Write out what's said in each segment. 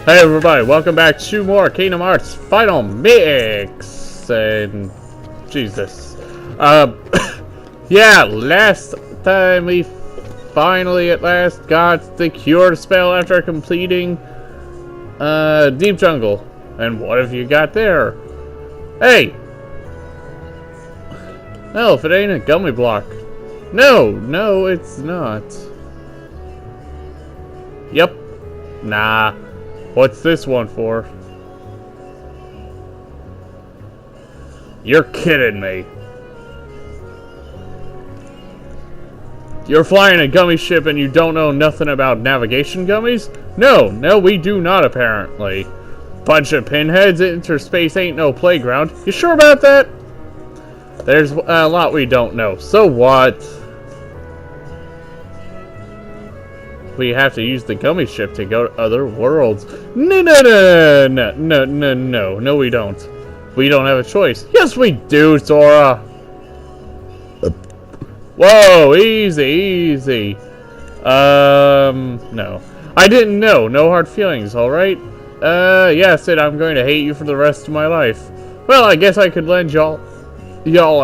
Hey everybody, welcome back to more Kingdom Hearts Final Mix! And... Jesus. Yeah, last time we finally at last got the cure spell after completing Deep Jungle. And what have you got there? Hey! No, if it ain't a Gummi block. No, it's not. Yep. Nah. What's this one for? You're kidding me. You're flying a Gummi ship and you don't know nothing about navigation gummies? No, we do not apparently. Bunch of pinheads, interspace ain't no playground. You sure about that? There's a lot we don't know. So what? We have to use the Gummi ship to go to other worlds. No, we don't. We don't have a choice. Yes, we do, Sora. Whoa, easy. No. I didn't know. No hard feelings, alright? Yeah, Sid, I'm going to hate you for the rest of my life. Well, I guess I could lend y'all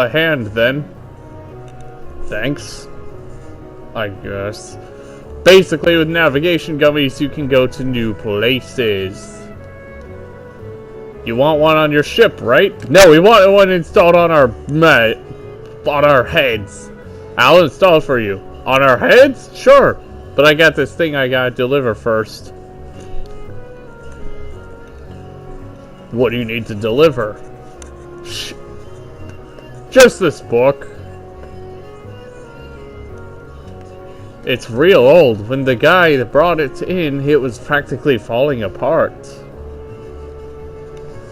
a hand, then. Thanks. I guess. Basically, with navigation gummies, you can go to new places. You want one on your ship, right? No, we want one installed on our heads. I'll install it for you. On our heads? Sure. But I got this thing I gotta deliver first. What do you need to deliver? Just this book. It's real old. When the guy that brought it in, it was practically falling apart.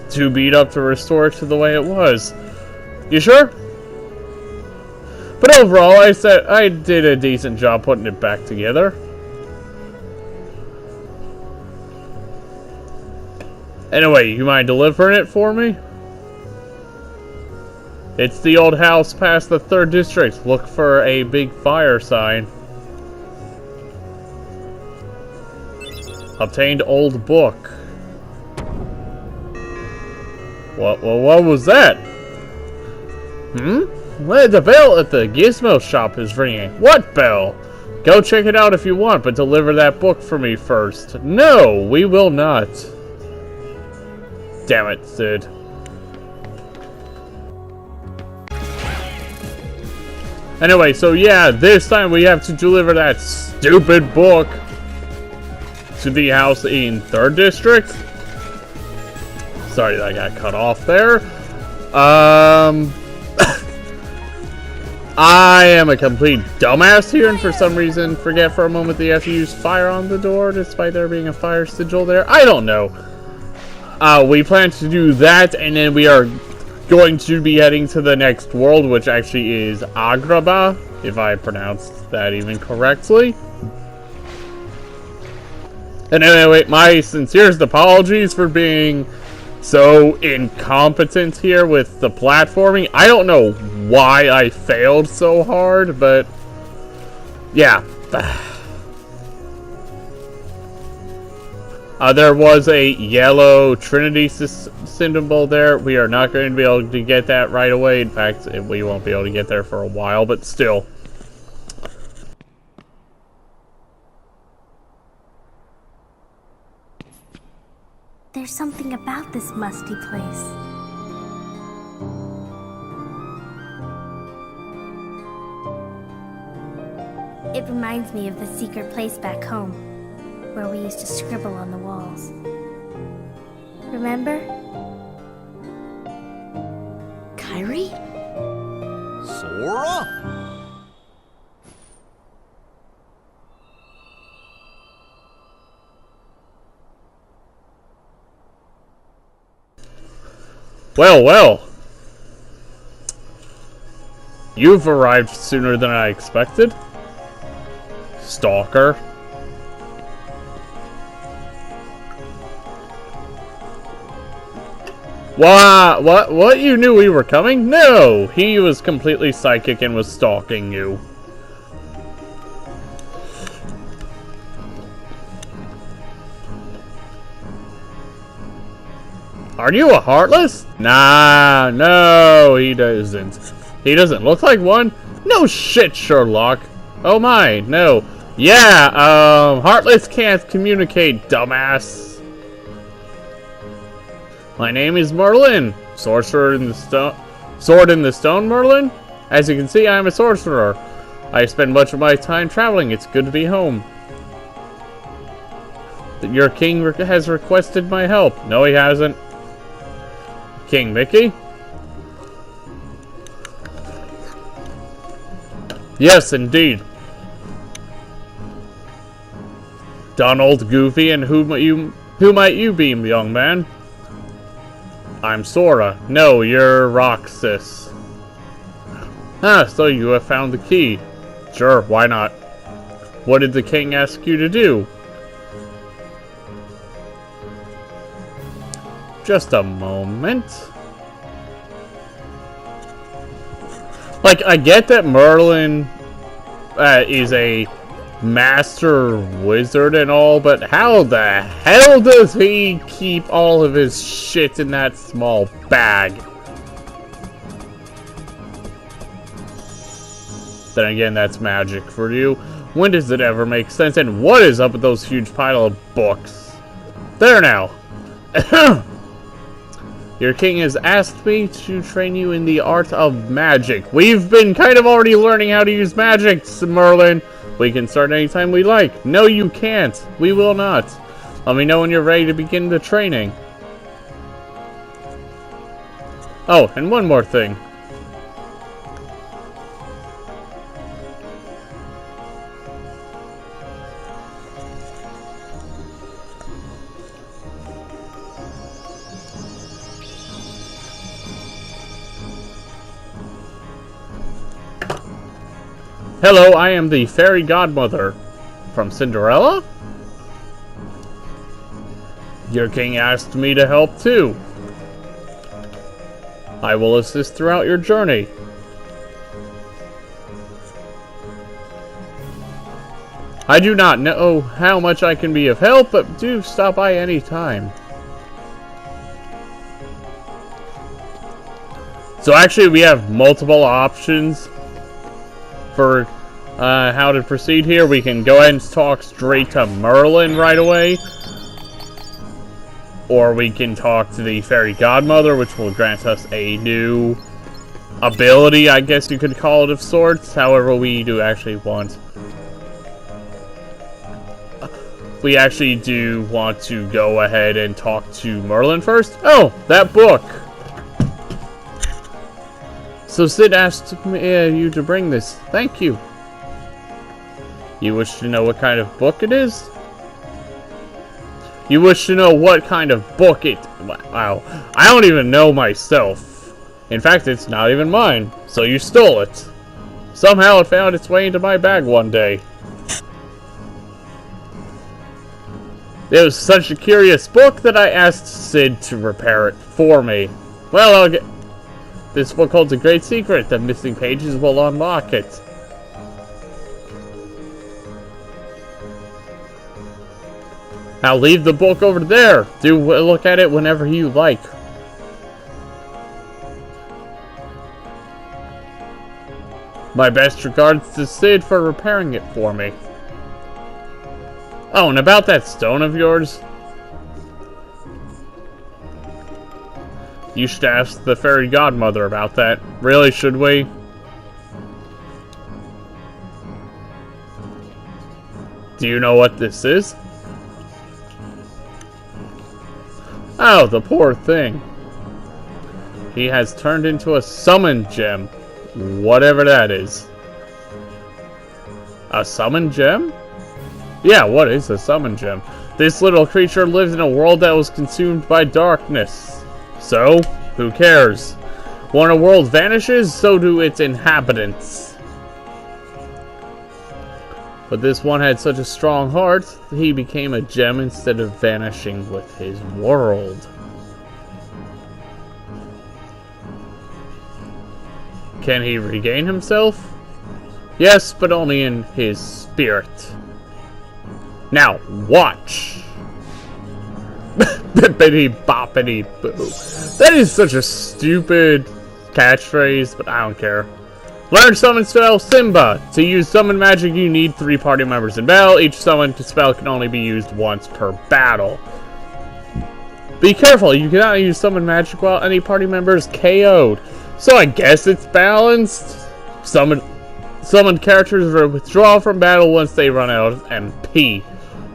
Too beat up to restore it to the way it was. You sure? But overall, I said I did a decent job putting it back together. Anyway, you mind delivering it for me? It's the old house past the 3rd district. Look for a big fire sign. Obtained old book. What was that? Well, the bell at the Gizmo shop is ringing. What bell? Go check it out if you want, but deliver that book for me first. No, we will not. Damn it, Sid. Anyway, so yeah, this time we have to deliver that stupid book to the house in 3rd district. Sorry that I got cut off there. I am a complete dumbass here, and for some reason forget for a moment that you have to use fire on the door, despite there being a fire sigil there. I don't know. We plan to do that, and then we are going to be heading to the next world, which actually is Agrabah, if I pronounced that even correctly. And anyway, my sincerest apologies for being so incompetent here with the platforming. I don't know why I failed so hard, but yeah. There was a yellow Trinity symbol there. We are not going to be able to get that right away. In fact, we won't be able to get there for a while, but still. There's something about this musty place. It reminds me of the secret place back home, where we used to scribble on the walls. Remember? Kyrie? Sora? Well. You've arrived sooner than I expected. Stalker. What? You knew we were coming? No! He was completely psychic and was stalking you. Are you a Heartless? Nah, no, he doesn't. He doesn't look like one? No shit, Sherlock. Oh my, no. Yeah, Heartless can't communicate, dumbass. My name is Merlin. Sorcerer in the stone. Sword in the stone, Merlin? As you can see, I am a sorcerer. I spend much of my time traveling. It's good to be home. Your king has requested my help. No, he hasn't. King Mickey? Yes, indeed. Donald, Goofy, and who might you be, young man? I'm Sora. No, you're Roxas. Ah, so you have found the key. Sure, why not? What did the king ask you to do? Just a moment. Like, I get that Merlin is a master wizard and all, but how the hell does he keep all of his shit in that small bag? Then again, that's magic for you. When does it ever make sense? And what is up with those huge pile of books? There now. Your king has asked me to train you in the art of magic. We've been kind of already learning how to use magic, Merlin. We can start anytime we like. No, you can't. We will not. Let me know when you're ready to begin the training. Oh, and one more thing. Hello, I am the fairy godmother. From Cinderella? Your king asked me to help too. I will assist throughout your journey. I do not know how much I can be of help, but do stop by any time. So actually we have multiple options for how to proceed here. We can go ahead and talk straight to Merlin right away. Or we can talk to the fairy godmother, which will grant us a new ability, I guess you could call it, of sorts. However, we do actually want... We actually do want to go ahead and talk to Merlin first. Oh, that book! So Sid asked you to bring this. Thank you. You wish to know what kind of book it is? You wish to know what kind of book it... Wow. I don't even know myself. In fact, it's not even mine. So you stole it. Somehow it found its way into my bag one day. It was such a curious book that I asked Sid to repair it for me. Well, I'll get... This book holds a great secret. The missing pages will unlock it. Now leave the book over there. Do look at it whenever you like. My best regards to Sid for repairing it for me. Oh, and about that stone of yours. You should ask the fairy godmother about that. Really, should we? Do you know what this is? Oh, the poor thing. He has turned into a summon gem. Whatever that is. A summon gem? Yeah, what is a summon gem? This little creature lives in a world that was consumed by darkness. So, who cares? When a world vanishes, so do its inhabitants. But this one had such a strong heart, he became a gem instead of vanishing with his world. Can he regain himself? Yes, but only in his spirit. Now, watch! Bippity boppity boo. That is such a stupid catchphrase, but I don't care. Learn summon spell Simba. To use summon magic, you need 3 party members in battle. Each summon spell can only be used once per battle. Be careful, you cannot use summon magic while any party member is KO'd. So I guess it's balanced. Summoned characters will withdraw from battle once they run out of MP.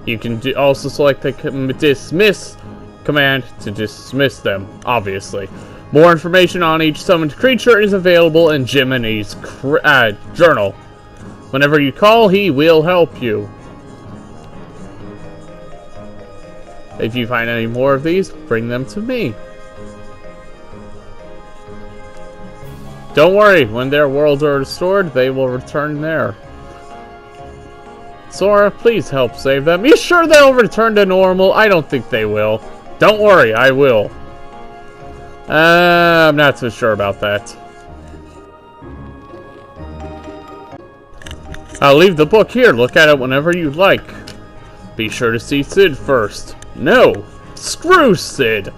You can also select the dismiss command to dismiss them, obviously. More information on each summoned creature is available in Jiminy's journal. Whenever you call, he will help you. If you find any more of these, bring them to me. Don't worry, when their worlds are restored, they will return there. Sora, please help save them. You sure they'll return to normal? I don't think they will. Don't worry, I will. I'm not so sure about that. I'll leave the book here. Look at it whenever you'd like. Be sure to see Sid first. No! Screw Sid!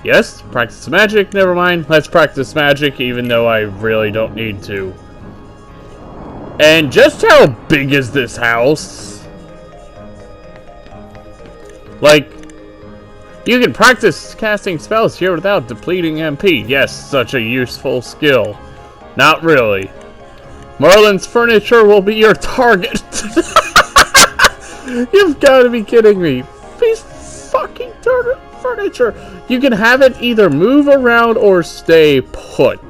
Yes, practice magic? Never mind. Let's practice magic, even though I really don't need to. And just how big is this house? Like, you can practice casting spells here without depleting MP. Yes, such a useful skill. Not really. Merlin's furniture will be your target. You've got to be kidding me. Please fucking furniture. You can have it either move around or stay put.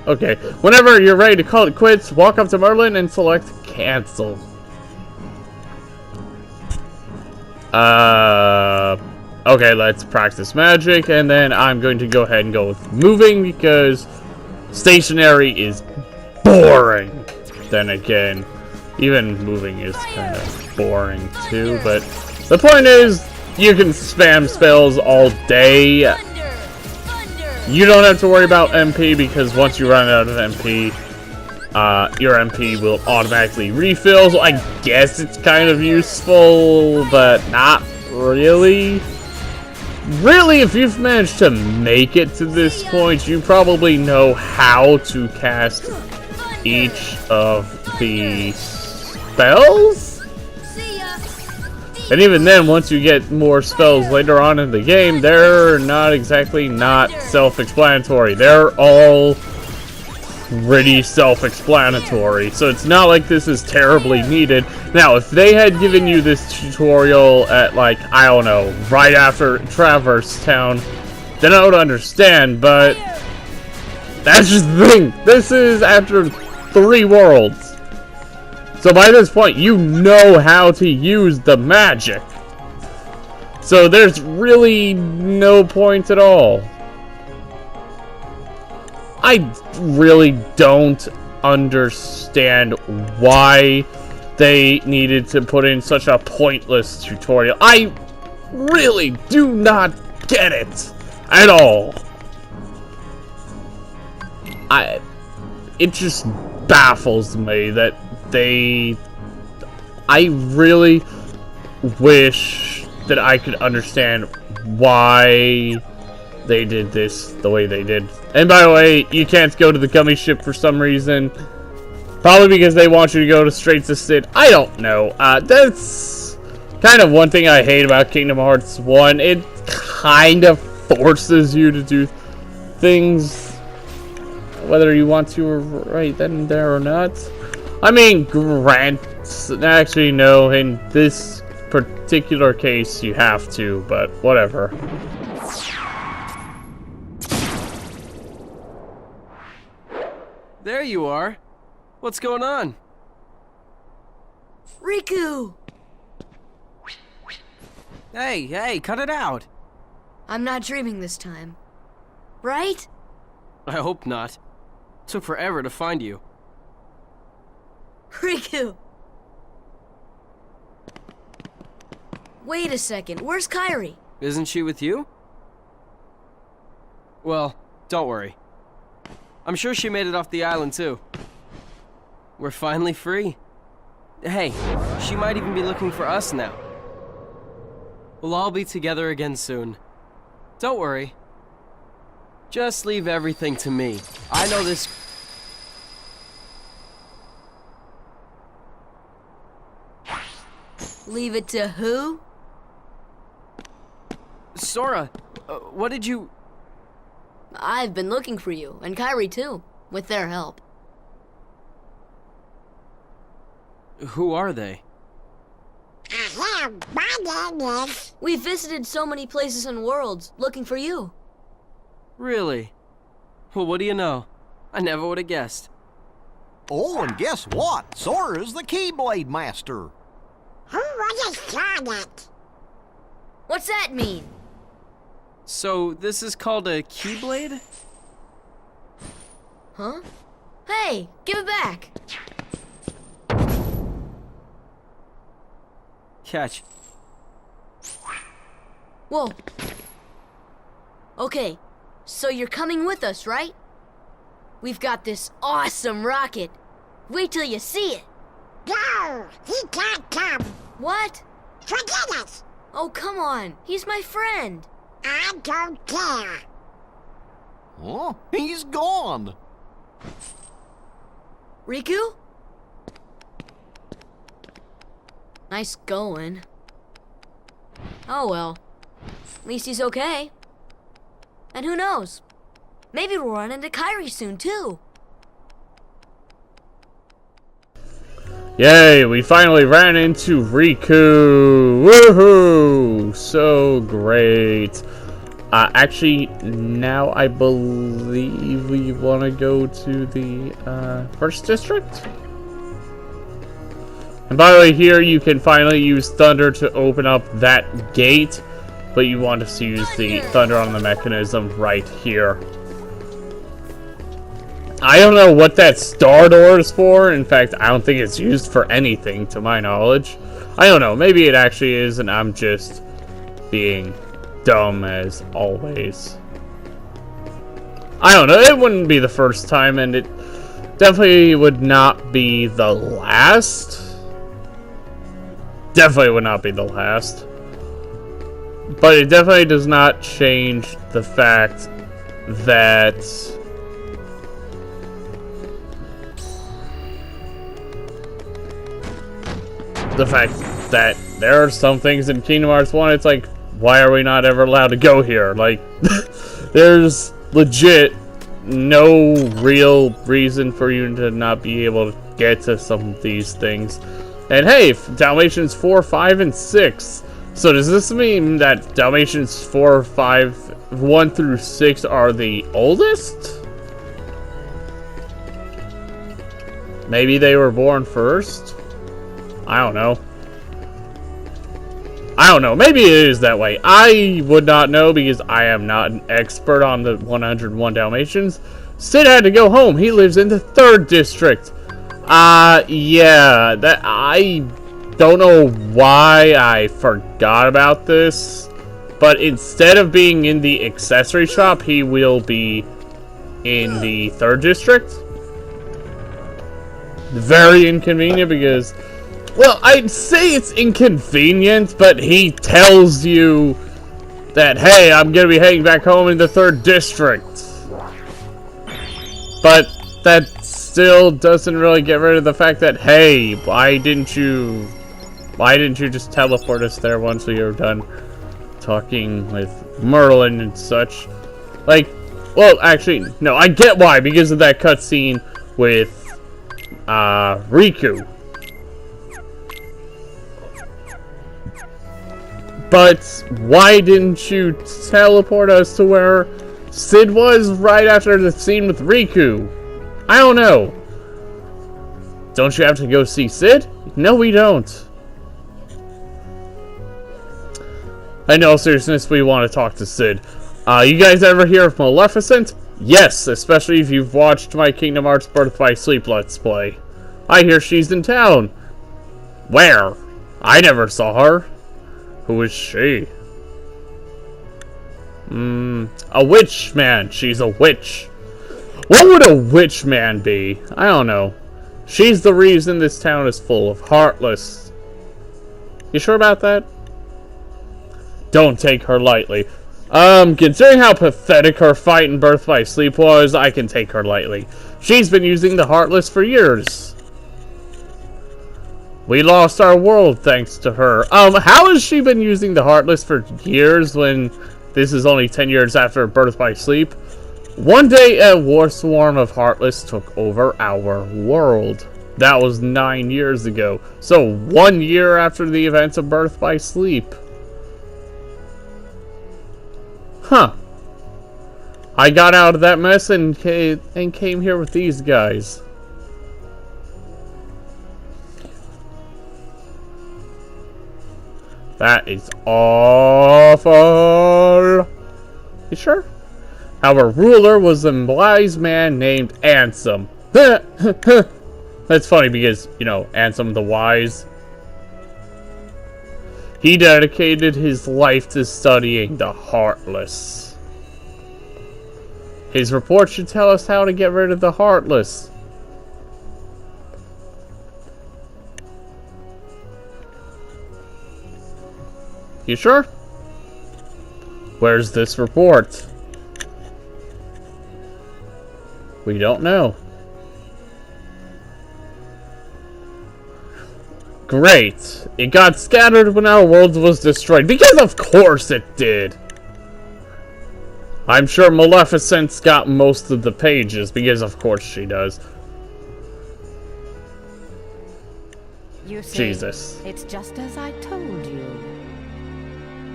Okay. Whenever you're ready to call it quits, walk up to Merlin and select cancel. Okay, let's practice magic, and then I'm going to go ahead and go with moving because stationary is boring. Then again, even moving is kind of boring too, but the point is, you can spam spells all day. You don't have to worry about MP because once you run out of MP, your MP will automatically refill, so I guess it's kind of useful, but not really. Really, if you've managed to make it to this point, you probably know how to cast each of the spells? And even then, once you get more spells later on in the game, they're not exactly self-explanatory. They're all pretty self-explanatory, so it's not like this is terribly needed. Now, if they had given you this tutorial at, like, I don't know, right after Traverse Town, then I would understand, but that's just the thing. This is after 3 worlds. So by this point, you know how to use the magic. So there's really no point at all. I really don't understand why they needed to put in such a pointless tutorial. I really do not get it at all. It just baffles me that I really wish that I could understand why they did this the way they did. And by the way, you can't go to the Gummi ship for some reason. Probably because they want you to go straight to Sid. I don't know. That's kind of one thing I hate about Kingdom Hearts 1. It kind of forces you to do things whether you want to right then and there or not. I mean, actually no, in this particular case you have to, but whatever. There you are. What's going on? Riku! Hey, cut it out. I'm not dreaming this time. Right? I hope not. Took forever to find you. Riku! Wait a second, where's Kairi? Isn't she with you? Well, don't worry. I'm sure she made it off the island too. We're finally free. Hey, she might even be looking for us now. We'll all be together again soon. Don't worry. Just leave everything to me. I know this... Leave it to who? Sora, what did you... I've been looking for you, and Kyrie too, with their help. Who are they? We visited so many places and worlds, looking for you. Really? Well, what do you know? I never would have guessed. Oh, and guess what? Sora's the Keyblade Master. Who was a Sonic? What's that mean? So, this is called a Keyblade? Huh? Hey, give it back. Catch. Whoa. Okay, so you're coming with us, right? We've got this awesome rocket. Wait till you see it. No, he can't come. What? Forget it. Oh, come on. He's my friend. I don't care. Oh, he's gone. Riku? Nice going. Oh well. At least he's okay. And who knows? Maybe we'll run into Kyrie soon too. Yay, we finally ran into Riku! Woohoo! So great. Actually, now I believe we want to go to the first district? And by the way, here you can finally use Thunder to open up that gate, but you want to use the Thunder on the mechanism right here. I don't know what that star door is for. In fact, I don't think it's used for anything, to my knowledge. I don't know. Maybe it actually is, and I'm just being dumb as always. I don't know. It wouldn't be the first time, and it definitely would not be the last. Definitely would not be the last. But it definitely does not change the fact that there are some things in Kingdom Hearts 1, it's like, why are we not ever allowed to go here? Like, there's legit no real reason for you to not be able to get to some of these things. And hey, Dalmatians 4, 5, and 6. So does this mean that Dalmatians 4, 5, 1 through 6 are the oldest? Maybe they were born first? I don't know. Maybe it is that way. I would not know because I am not an expert on the 101 Dalmatians. Sid had to go home. He lives in the 3rd district. Yeah, that I don't know why I forgot about this, but instead of being in the accessory shop, he will be in the 3rd district. Very inconvenient because, well, I'd say it's inconvenient, but he tells you that, hey, I'm gonna be heading back home in the 3rd district. But that still doesn't really get rid of the fact that, hey, why didn't you just teleport us there once we were done talking with Merlin and such? Like, well, actually, no, I get why, because of that cutscene with Riku. But why didn't you teleport us to where Sid was right after the scene with Riku? I don't know. Don't you have to go see Sid? No, we don't. In all seriousness, we want to talk to Sid. You guys ever hear of Maleficent? Yes, especially if you've watched my Kingdom Hearts Birth by Sleep Let's Play. I hear she's in town. Where? I never saw her. Who is she? A witch man. She's a witch. What would a witch man be? I don't know. She's the reason this town is full of heartless. You sure about that? don't take her lightly. Considering how pathetic her fight in Birth by Sleep was, I can take her lightly. She's been using the Heartless for years. We lost our world thanks to her. How has she been using the Heartless for years when this is only 10 years after Birth by Sleep? One day, a war swarm of Heartless took over our world. That was 9 years ago. So 1 year after the events of Birth by Sleep. Huh. I got out of that mess and came here with these guys. That is awful. You sure? Our ruler was a wise man named Ansem. That's funny because, you know, Ansem the Wise. He dedicated his life to studying the Heartless. His report should tell us how to get rid of the Heartless. You sure? Where's this report? We don't know. Great. It got scattered when our world was destroyed. Because of course it did. I'm sure Maleficent's got most of the pages. Because of course she does. You see, Jesus. it's just as I told you.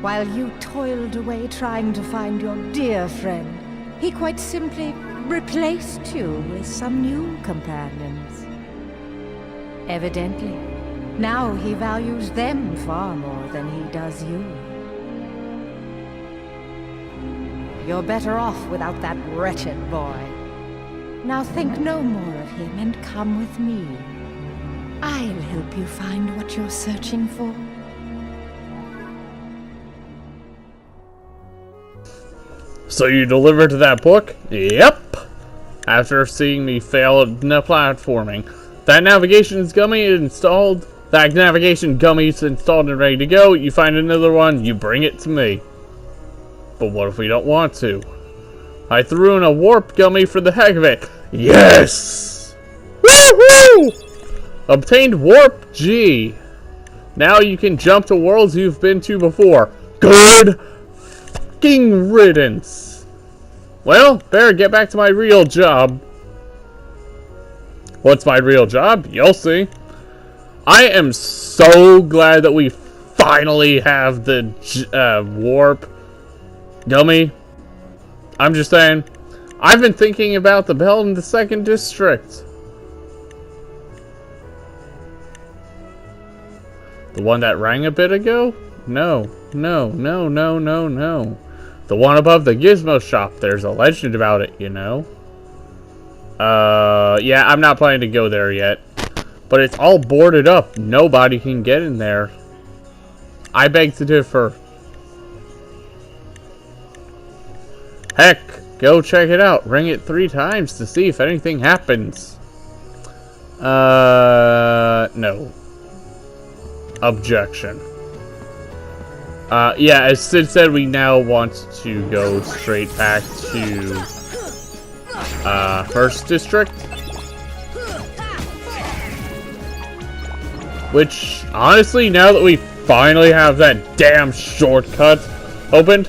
While you toiled away trying to find your dear friend, he quite simply replaced you with some new companions. Evidently, now he values them far more than he does you. You're better off without that wretched boy. Now think no more of him and come with me. I'll help you find what you're searching for. So you delivered that book? Yep. After seeing me fail at platforming. That navigation gummy is installed. That navigation gummy is installed and ready to go. You find another one, you bring it to me. But what if we don't want to? I threw in a warp gummy for the heck of it. Yes! Woohoo! Obtained warp G. Now you can jump to worlds you've been to before. Good fucking riddance. Well, better get back to my real job. What's my real job? You'll see. I am so glad that we finally have the warp gummy. I'm just saying, I've been thinking about the bell in the 2nd district. The one that rang a bit ago? No. The one above the gizmo shop. There's a legend about it, you know. Yeah, I'm not planning to go there yet. But it's all boarded up. Nobody can get in there. I beg to differ. Heck, go check it out. Ring it 3 times to see if anything happens. No. Objection. Yeah, as Sid said, we now want to go straight back to 1st district. Which, honestly, now that we finally have that damn shortcut opened,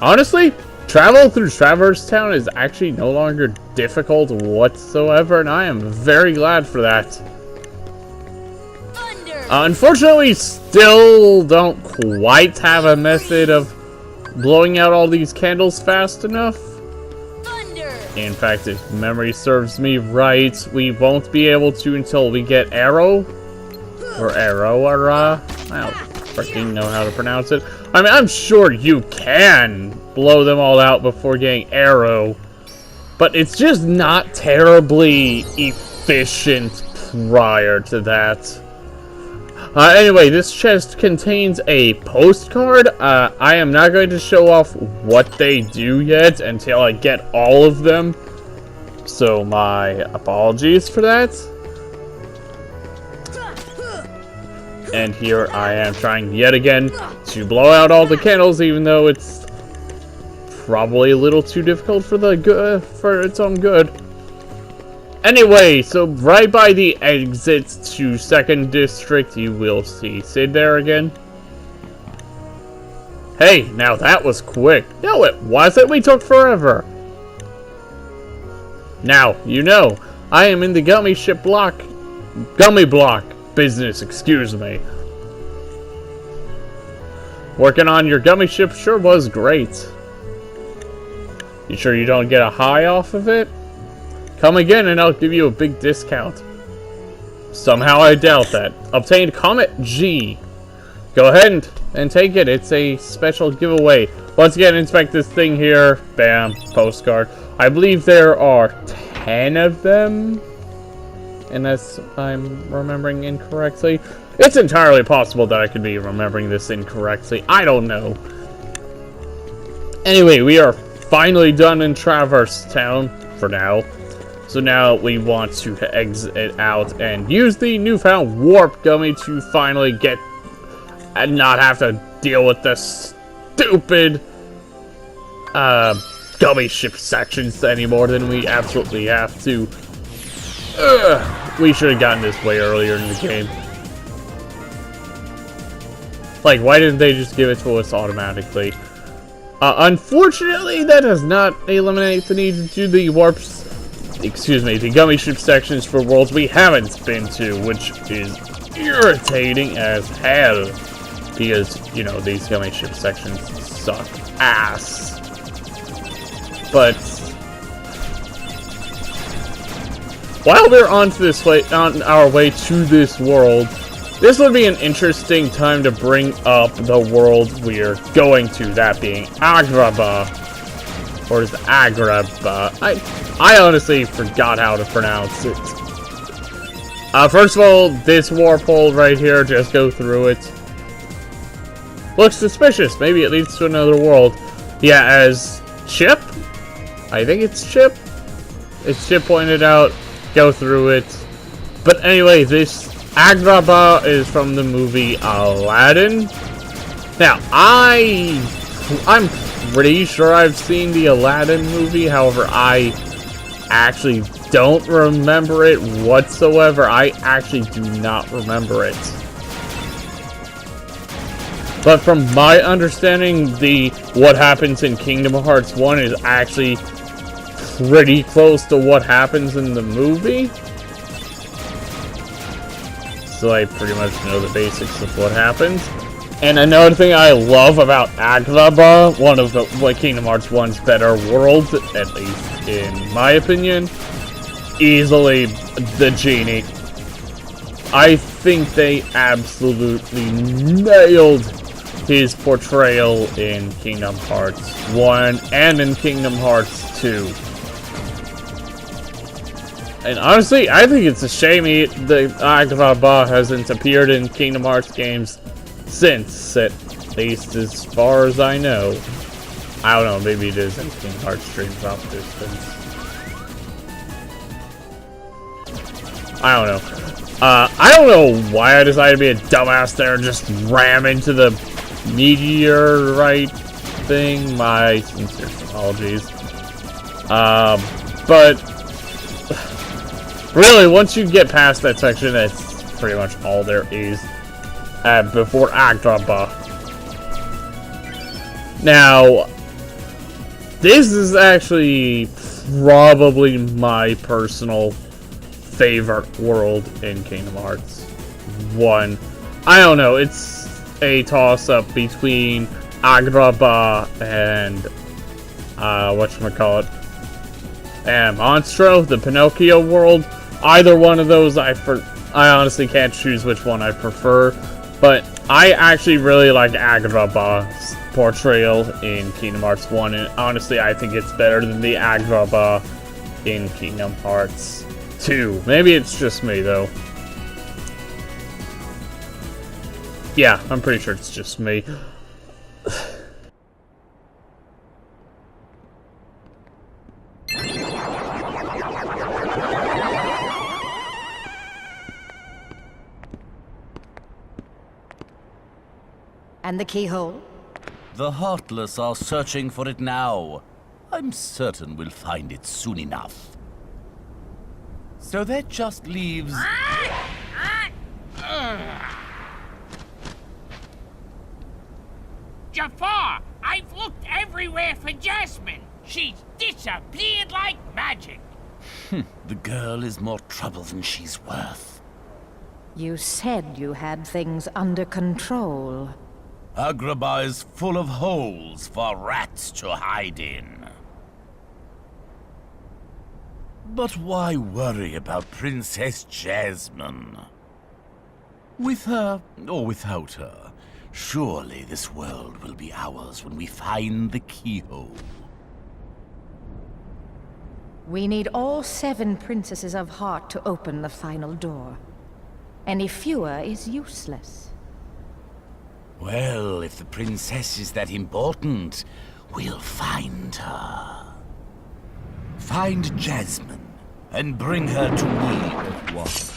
honestly, travel through Traverse Town is actually no longer difficult whatsoever, and I am very glad for that. Unfortunately, still don't quite have a method of blowing out all these candles fast enough. In fact, if memory serves me right, we won't be able to until we get Arrow. Or Aurora. I don't freaking know how to pronounce it. I mean, I'm sure you can blow them all out before getting Arrow. But it's just not terribly efficient prior to that. Anyway, this chest contains a postcard. I am not going to show off what they do yet until I get all of them. So my apologies for that. And here I am trying yet again to blow out all the candles, even though it's probably a little too difficult for its own good. Anyway, so right by the exits to 2nd District, you will see Sid there again. Hey, now that was quick. No, it wasn't. We took forever. Now, you know, I am in the Gummi block business, excuse me. Working on your Gummi ship sure was great. You sure you don't get a high off of it? Come again and I'll give you a big discount. Somehow I doubt that. Obtained Comet G. Go ahead and take it. It's a special giveaway. Once again, inspect this thing here. Bam. Postcard. I believe there are 10 of them. Unless I'm remembering incorrectly. It's entirely possible that I could be remembering this incorrectly. I don't know. Anyway, we are finally done in Traverse Town for now. So now we want to exit out and use the newfound warp gummy to finally get and not have to deal with the stupid gummy ship sections any more than we absolutely have to. We should have gotten this way earlier in the game. Like, why didn't they just give it to us automatically? Unfortunately, that does not eliminate the need to do the the gummy ship sections for worlds we haven't been to, which is irritating as hell. Because, you know, these gummy ship sections suck ass. But while we're on our way to this world, this would be an interesting time to bring up the world we're going to, that being Agrabah. Or is it Agrabah? I honestly forgot how to pronounce it. First of all, this warp hole right here, just go through it. Looks suspicious. Maybe it leads to another world. Yeah, as Chip? I think it's Chip. As Chip pointed out, go through it. But anyway, this Agrabah is from the movie Aladdin. Now, I'm pretty sure I've seen the Aladdin movie. However, I actually don't remember it whatsoever. I actually do not remember it. But from my understanding, what happens in Kingdom Hearts 1 is actually pretty close to what happens in the movie. So I pretty much know the basics of what happens. And another thing I love about Agrabah, one of Kingdom Hearts 1's better worlds, at least in my opinion, easily the genie. I think they absolutely nailed his portrayal in Kingdom Hearts 1 and in Kingdom Hearts 2. And honestly, I think it's a shame the Agrabah hasn't appeared in Kingdom Hearts games since, at least as far as I know. I don't know, maybe it is in Kingdom Hearts Dreams Off Distance. I don't know. I don't know why I decided to be a dumbass there and just ram into the meteorite thing. My sincere apologies. But really, once you get past that section, that's pretty much all there is before Agrabah. Now, this is actually probably my personal favorite world in Kingdom Hearts 1. I don't know, it's a toss-up between Agrabah and whatchamacallit, and Monstro, the Pinocchio world. Either one of those, I honestly can't choose which one I prefer, but I actually really like Agrabah's portrayal in Kingdom Hearts 1, and honestly I think it's better than the Agrabah in Kingdom Hearts 2. Maybe it's just me though. Yeah, I'm pretty sure it's just me. And the keyhole? The Heartless are searching for it now. I'm certain we'll find it soon enough. So that just leaves... Jafar, I've looked everywhere for Jasmine. She's disappeared like magic. The girl is more trouble than she's worth. You said you had things under control. Agrabah is full of holes for rats to hide in. But why worry about Princess Jasmine? With her, or without her, surely this world will be ours when we find the keyhole. We need all 7 princesses of heart to open the final door. Any fewer is useless. Well, if the princess is that important, we'll find her. Find Jasmine, and bring her to me at once.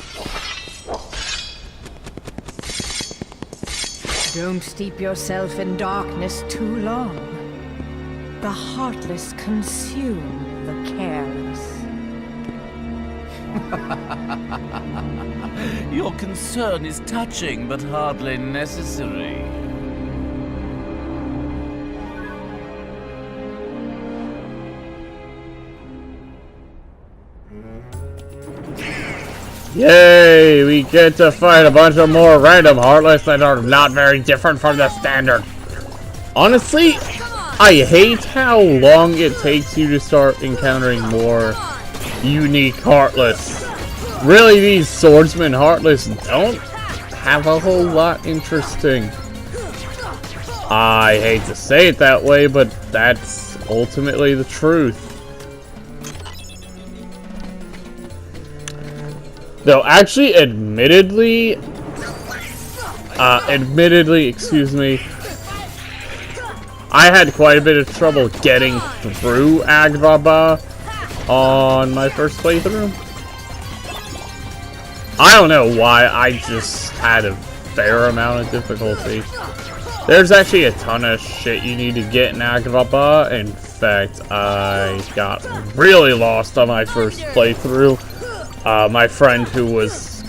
Don't steep yourself in darkness too long. The heartless consume the careless. Your concern is touching, but hardly necessary. Yay! We get to fight a bunch of more random Heartless that are not very different from the standard. Honestly, I hate how long it takes you to start encountering more unique Heartless. Really, these swordsman Heartless don't have a whole lot interesting. I hate to say it that way, but that's ultimately the truth. Though, actually, admittedly, excuse me, I had quite a bit of trouble getting through Agrabah on my first playthrough. I don't know why, I just had a fair amount of difficulty. There's actually a ton of shit you need to get in Agrabah. In fact, I got really lost on my first playthrough. My friend who was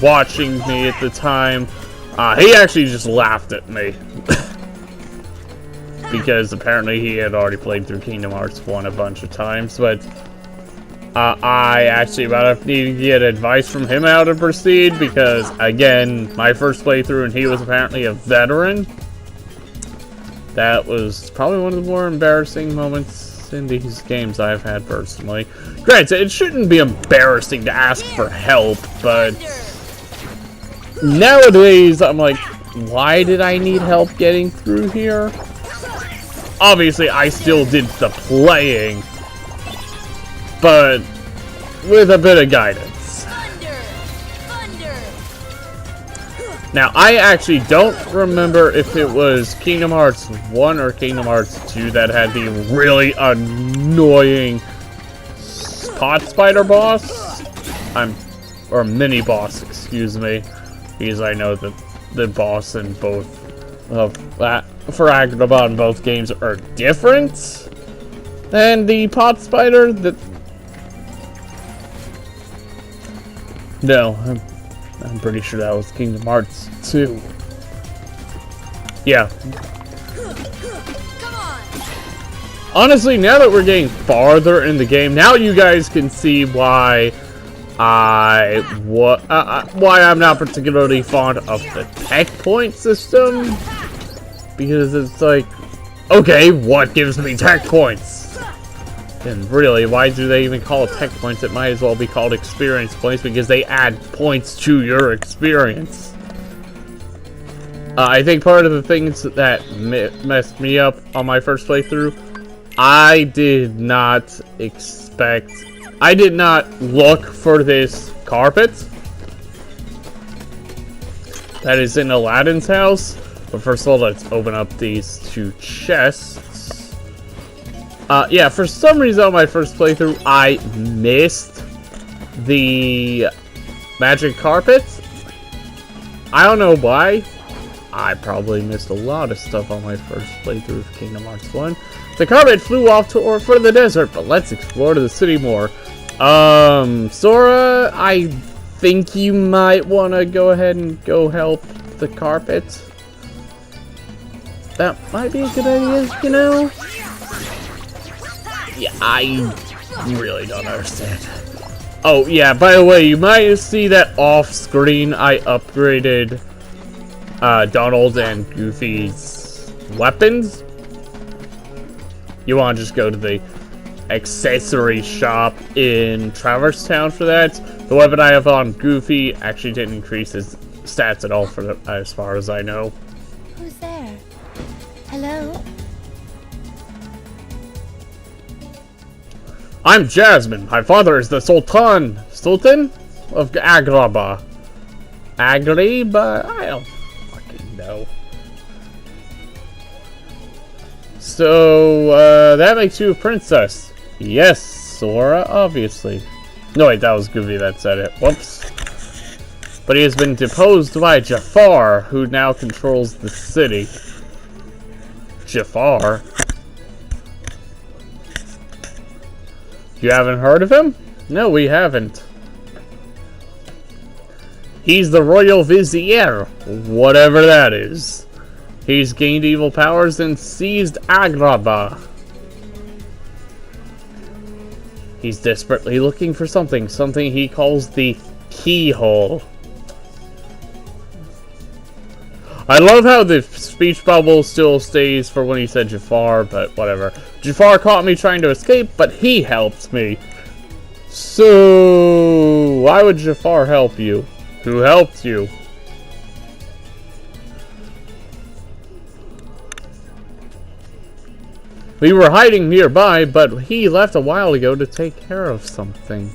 watching me at the time, he actually just laughed at me. Because apparently he had already played through Kingdom Hearts 1 a bunch of times, but I actually needed to get advice from him how to proceed, because again, my first playthrough and he was apparently a veteran. That was probably one of the more embarrassing moments in these games I've had personally. Granted, it shouldn't be embarrassing to ask for help, but nowadays I'm like, why did I need help getting through here? Obviously, I still did the playing, but with a bit of guidance. Now, I actually don't remember if it was Kingdom Hearts 1 or Kingdom Hearts 2 that had the really annoying pot spider boss. Or mini boss, excuse me. Because I know that the boss in both of that for Agrabah in both games are different than the pot spider. No, I'm pretty sure that was Kingdom Hearts 2. Yeah. Honestly, now that we're getting farther in the game, now you guys can see why why I'm not particularly fond of the tech point system. Because it's like, okay, what gives me tech points? And really, why do they even call it tech points? It might as well be called experience points, because they add points to your experience. I think part of the things that messed me up on my first playthrough, I did not look for this carpet that is in Aladdin's house. But first of all, let's open up these 2 chests. Yeah, for some reason on my first playthrough, I missed the magic carpet. I don't know why. I probably missed a lot of stuff on my first playthrough of Kingdom Hearts 1. The carpet flew off for the desert, but let's explore the city more. Sora, I think you might want to go ahead and go help the carpet. That might be a good idea, you know? Yeah, I really don't understand. Oh, yeah, by the way, you might see that off-screen I upgraded Donald and Goofy's weapons. You want to just go to the accessory shop in Traverse Town for that. The weapon I have on Goofy actually didn't increase his stats at all, as far as I know. Who's there? Hello? I'm Jasmine. My father is the Sultan of Agrabah. Agrabah? I don't fucking know. So, that makes you a princess. Yes, Sora, obviously. No, wait, that was Goofy that said it. Whoops. But he has been deposed by Jafar, who now controls the city. Jafar? You haven't heard of him? No, we haven't. He's the Royal Vizier, whatever that is. He's gained evil powers and seized Agrabah. He's desperately looking for something he calls the keyhole. I love how the speech bubble still stays for when he said Jafar, but whatever. Jafar caught me trying to escape, but he helped me. So, why would Jafar help you? Who helped you? We were hiding nearby, but he left a while ago to take care of something.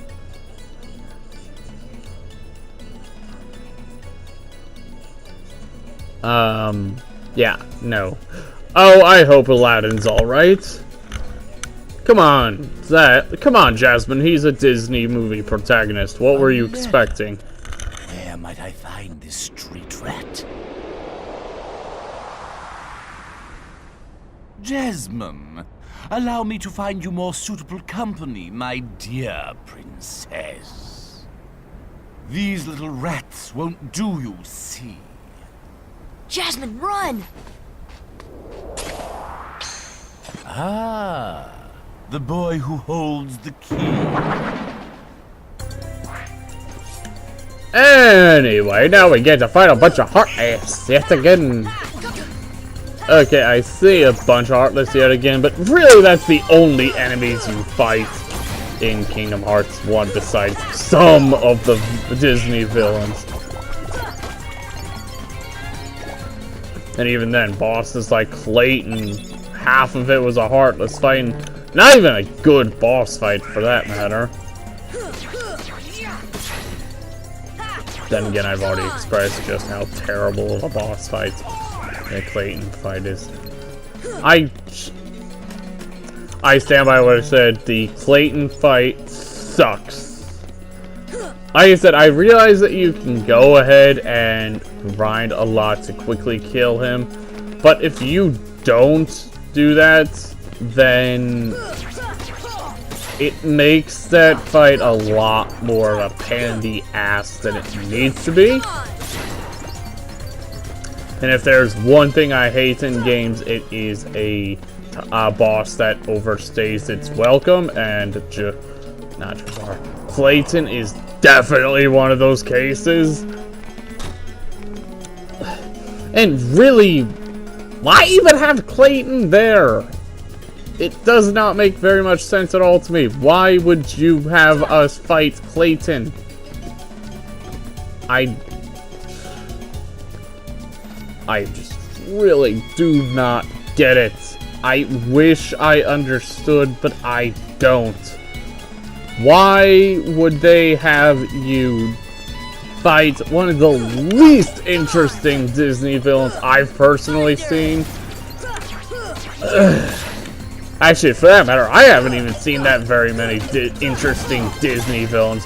Yeah, no. Oh, I hope Aladdin's alright. Come on, Jasmine, he's a Disney movie protagonist. What were you expecting? Where might I find this street rat? Jasmine, allow me to find you more suitable company, my dear princess. These little rats won't do, you see. Jasmine, run! Ah, the boy who holds the key. Anyway, now we get to fight a bunch of Heartless yet again. Okay, I see a bunch of Heartless yet again, but really that's the only enemies you fight in Kingdom Hearts 1 besides some of the Disney villains. And even then, bosses like Clayton, half of it was a Heartless fight, and not even a good boss fight for that matter. Then again, I've already expressed just how terrible of a boss fight the Clayton fight is. I stand by what I said, the Clayton fight sucks. Like I said, I realize that you can go ahead and grind a lot to quickly kill him, but if you don't do that, then it makes that fight a lot more of a pain in the ass than it needs to be. And if there's one thing I hate in games, it is a boss that overstays its welcome, and not Jafar. Clayton is definitely one of those cases. And really, why even have Clayton there? It does not make very much sense at all to me. Why would you have us fight Clayton? I just really do not get it. I wish I understood, but I don't. Why would they have you fight one of the least interesting Disney villains I've personally seen? Actually, for that matter, I haven't even seen that very many interesting Disney villains.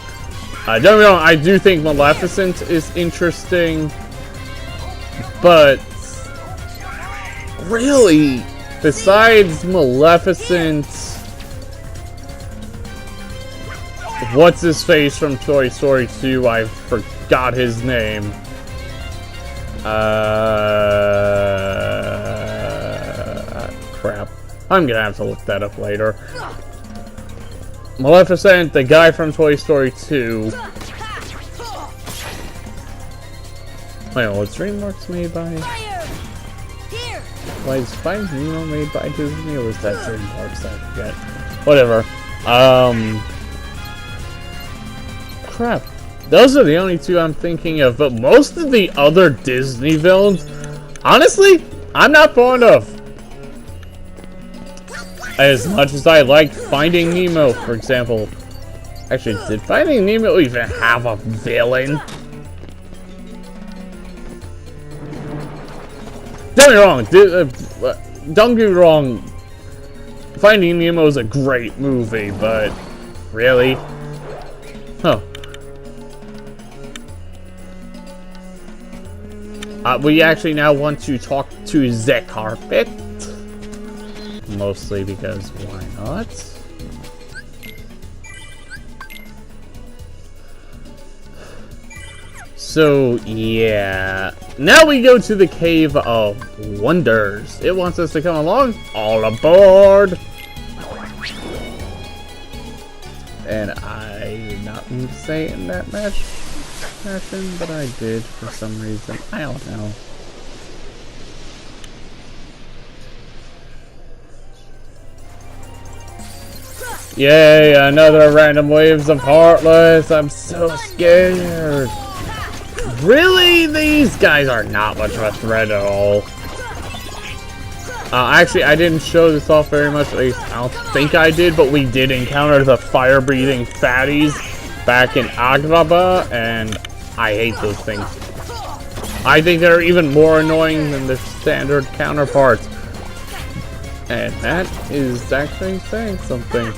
Don't get me wrong, I do think Maleficent is interesting. But really, besides Maleficent, what's his face from Toy Story 2? I forgot his name. Crap. I'm gonna have to look that up later. Maleficent, the guy from Toy Story 2. Wait, was DreamWorks made by? Was Finding Nemo made by Disney, or was that DreamWorks? I forget. Whatever. Crap. Those are the only two I'm thinking of, but most of the other Disney villains, honestly, I'm not fond of. As much as I liked Finding Nemo, for example. Actually, did Finding Nemo even have a villain? Don't get me wrong, Finding Nemo is a great movie, but really? Huh. We actually now want to talk to the carpet. Mostly because why not? So, yeah. Now we go to the Cave of Wonders. It wants us to come along. All aboard! And I did not mean to say it in that fashion, but I did for some reason. I don't know. Yay, another random waves of Heartless. I'm so scared. Really? These guys are not much of a threat at all. Actually, I didn't show this off very much. At least I don't think I did, but we did encounter the fire-breathing fatties back in Agrabah, and I hate those things. I think they're even more annoying than their standard counterparts. And that is actually saying something.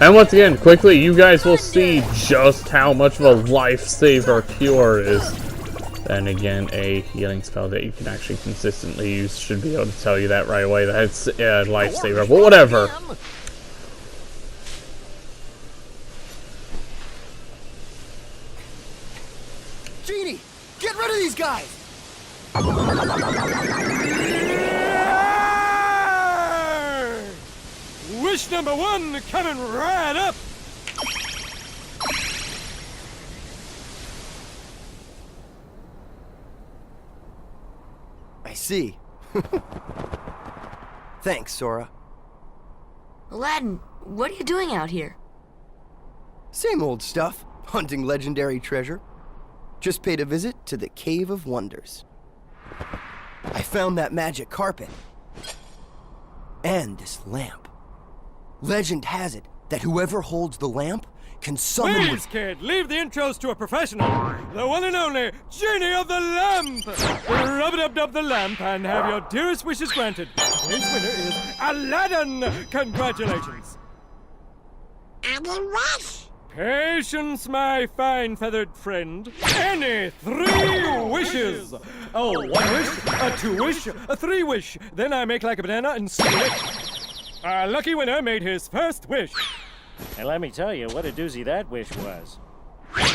And once again, quickly, you guys will see just how much of a lifesaver Cure is. Then again, a healing spell that you can actually consistently use should be able to tell you that right away. That's a lifesaver, but whatever. Genie, get rid of these guys! Wish number one coming right up! I see. Thanks, Sora. Aladdin, what are you doing out here? Same old stuff. Hunting legendary treasure. Just paid a visit to the Cave of Wonders. I found that magic carpet. And this lamp. Legend has it that whoever holds the lamp can summon... Please, kid, leave the intros to a professional. The one and only Genie of the Lamp. Rub-a-dub-dub the lamp and have your dearest wishes granted. Today's winner is Aladdin. Congratulations. Any wish? Patience, my fine feathered friend. Any 3 wishes. Oh, 1 wish, a 2 wish, a 3 wish. Then I make like a banana and split. Our lucky winner made his first wish. And let me tell you what a doozy that wish was.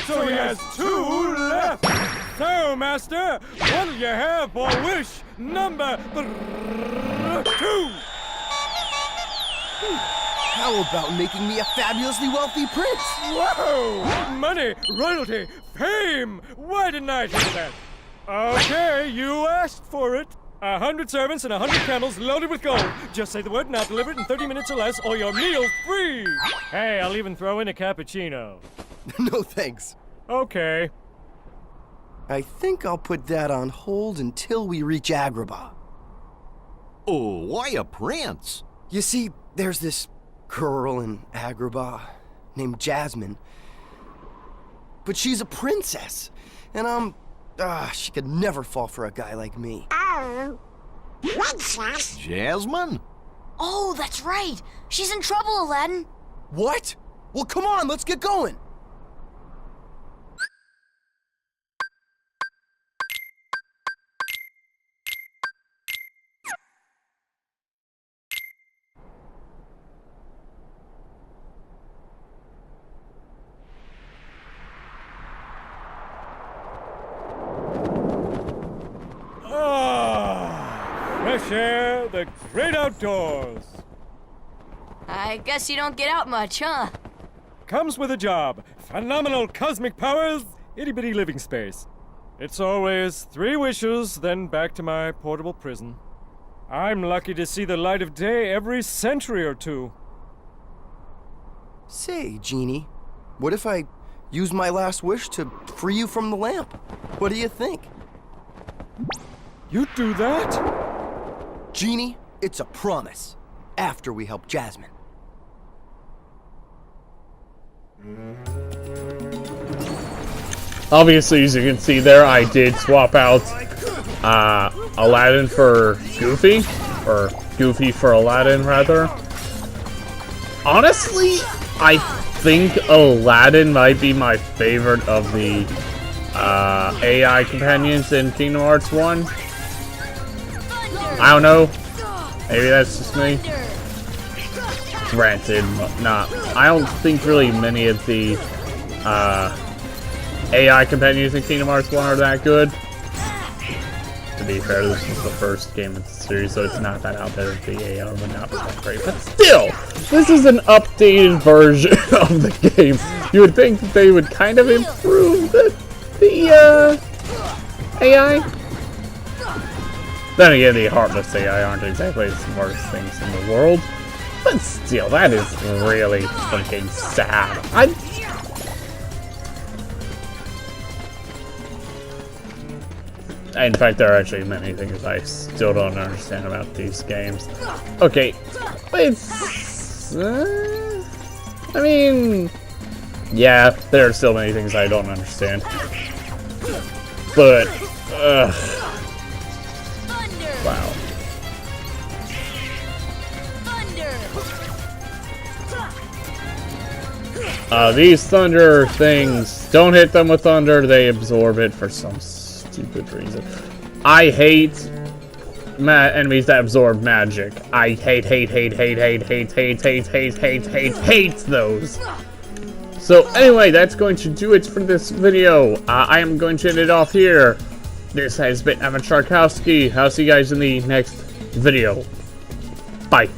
So he has 2 left. So, Master, what'll you have for wish number 2? How about making me a fabulously wealthy prince? Whoa! Money, royalty, fame! Why didn't I think of that? Okay, you asked for it. 100 servants and 100 camels loaded with gold. Just say the word and I'll deliver it in 30 minutes or less, or your meal's free! Hey, I'll even throw in a cappuccino. No thanks. Okay. I think I'll put that on hold until we reach Agrabah. Oh, why a prince? You see, there's this girl in Agrabah named Jasmine. But she's a princess, and she could never fall for a guy like me. Oh, princess? Jasmine? Oh, that's right. She's in trouble, Aladdin. What? Well, come on, let's get going. share the great outdoors. I guess you don't get out much, huh? Comes with a job. Phenomenal cosmic powers, itty-bitty living space. It's always 3 wishes, then back to my portable prison. I'm lucky to see the light of day every century or 2. Say, Genie, what if I use my last wish to free you from the lamp? What do you think? You'd do that? Genie, it's a promise. After we help Jasmine. Obviously, as you can see there, I did swap out Aladdin for Goofy, or Goofy for Aladdin, rather. Honestly, I think Aladdin might be my favorite of the AI companions in Kingdom Hearts 1. I don't know. Maybe that's just me. Granted, I don't think really many of the AI companions in Kingdom Hearts 1 are that good. To be fair, this is the first game in the series, so it's not that out there. The AI would not be that great. But still, this is an updated version of the game. You would think that they would kind of improve the AI. Then again, the Heartless AI aren't exactly the smartest things in the world. But still, that is really freaking sad. In fact, there are actually many things I still don't understand about these games. Okay, it's... I mean... Yeah, there are still many things I don't understand. But... wow. These thunder things, don't hit them with thunder, they absorb it for some stupid reason. I hate enemies that absorb magic. I hate those. So anyway, that's going to do it for this video. I am going to end it off here. This has been Evan Sharkowski. I'll see you guys in the next video. Bye.